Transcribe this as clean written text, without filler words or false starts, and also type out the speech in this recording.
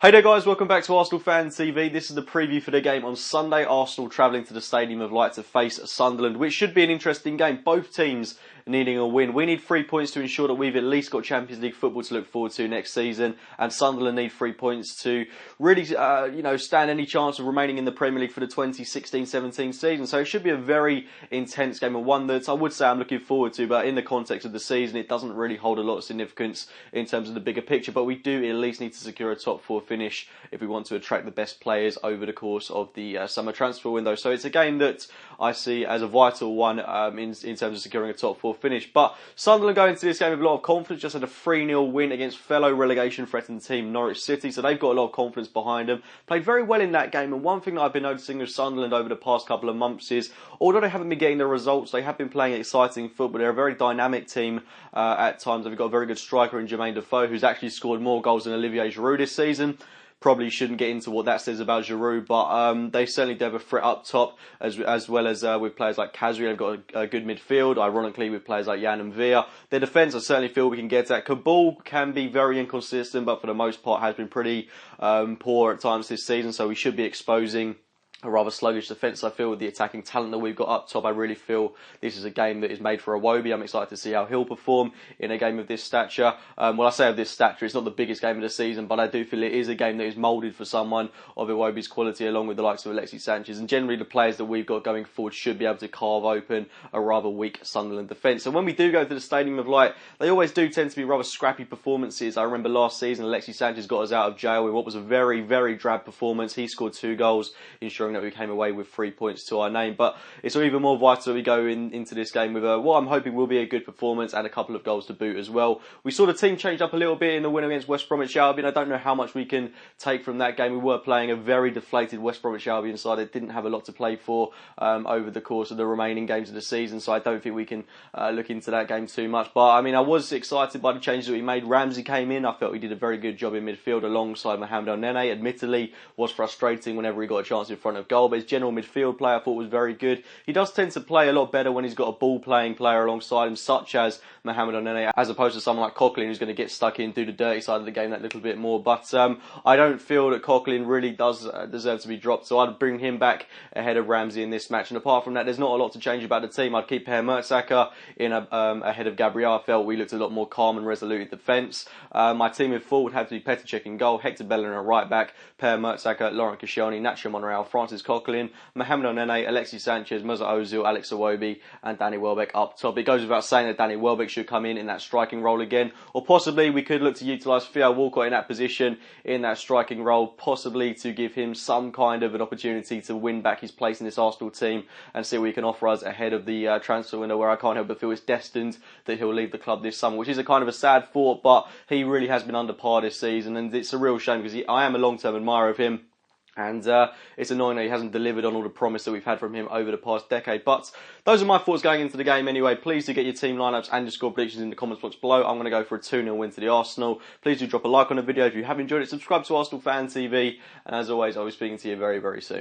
Hey there guys, welcome back to Arsenal Fan TV. This is the preview for the game on Sunday. Arsenal travelling to the Stadium of Light to face Sunderland, which should be an interesting game. Both teams needing a win. We need 3 points to ensure that we've at least got Champions League football to look forward to next season, and Sunderland need 3 points to really, stand any chance of remaining in the Premier League for the 2016-17 season. So it should be a very intense game, and one that I would say I'm looking forward to, but in the context of the season, it doesn't really hold a lot of significance in terms of the bigger picture. But we do at least need to secure a top 4 finish if we want to attract the best players over the course of the summer transfer window. So it's a game that I see as a vital one in terms of securing a top 4 finish. But Sunderland go into this game with a lot of confidence. Just had a 3-0 win against fellow relegation threatened team Norwich City, so they've got a lot of confidence behind them. Played very well in that game, and one thing that I've been noticing with Sunderland over the past couple of months is, although they haven't been getting the results, they have been playing exciting football. They're a very dynamic team at times. They've got a very good striker in Jermaine Defoe, who's actually scored more goals than Olivier Giroud this season. Probably shouldn't get into what that says about Giroud, but they certainly do have a threat up top, as well as with players like Kazri. They've got a good midfield, ironically, with players like Jan and Villa. Their defence, I certainly feel we can get at. Kabul can be very inconsistent, but for the most part has been pretty poor at times this season, so we should be exposing a rather sluggish defence. I feel with the attacking talent that we've got up top, I really feel this is a game that is made for Iwobi. I'm excited to see how he'll perform in a game of this stature. Well, I say of this stature, it's not the biggest game of the season, but I do feel it is a game that is moulded for someone of Iwobi's quality, along with the likes of Alexis Sanchez. And generally, the players that we've got going forward should be able to carve open a rather weak Sunderland defence. And when we do go to the Stadium of Light, they always do tend to be rather scrappy performances. I remember last season, Alexis Sanchez got us out of jail with what was a very, very drab performance. He scored 2 goals, ensuring that we came away with 3 points to our name. But it's even more vital that we go into this game with what I'm hoping will be a good performance and a couple of goals to boot as well. We saw the team change up a little bit in the win against West Bromwich Albion. I don't know how much we can take from that game. We were playing a very deflated West Bromwich Albion side that didn't have a lot to play for over the course of the remaining games of the season, so I don't think we can look into that game too much. But I mean, I was excited by the changes that we made. Ramsey came in. I felt he did a very good job in midfield alongside Mohamed El-Nene. Admittedly, was frustrating whenever he got a chance in front of goal, but his general midfield play I thought was very good. He does tend to play a lot better when he's got a ball-playing player alongside him, such as Mohamed El-Nene, as opposed to someone like Coughlin, who's going to get stuck in, do the dirty side of the game that little bit more. But I don't feel that Coughlin really does deserve to be dropped, so I'd bring him back ahead of Ramsey in this match. And apart from that, there's not a lot to change about the team. I'd keep Per Mertesacker in ahead of Gabriel. I felt we looked a lot more calm and resolute in defence. My team in full would have to be Petr Cech in goal, Hector Bellerin at right back, Per Mertesacker, Laurent Koscielny, Nacho Monreal, Francis Coughlin, Mohamed El-Nene, Alexis Sanchez, Mesut Ozil, Alex Iwobi, and Danny Welbeck up top. It goes without saying that Danny Welbeck should come in that striking role again, or possibly we could look to utilise Theo Walcott in that position, in that striking role, possibly to give him some kind of an opportunity to win back his place in this Arsenal team and see what he can offer us ahead of the transfer window, where I can't help but feel it's destined that he'll leave the club this summer, which is a kind of a sad thought, but he really has been under par this season, and it's a real shame because I am a long-term admirer of him. And it's annoying that he hasn't delivered on all the promise that we've had from him over the past decade. But those are my thoughts going into the game anyway. Please do get your team lineups and your score predictions in the comments box below. I'm going to go for a 2-0 win to the Arsenal. Please do drop a like on the video if you have enjoyed it. Subscribe to Arsenal Fan TV. And as always, I'll be speaking to you very, very soon.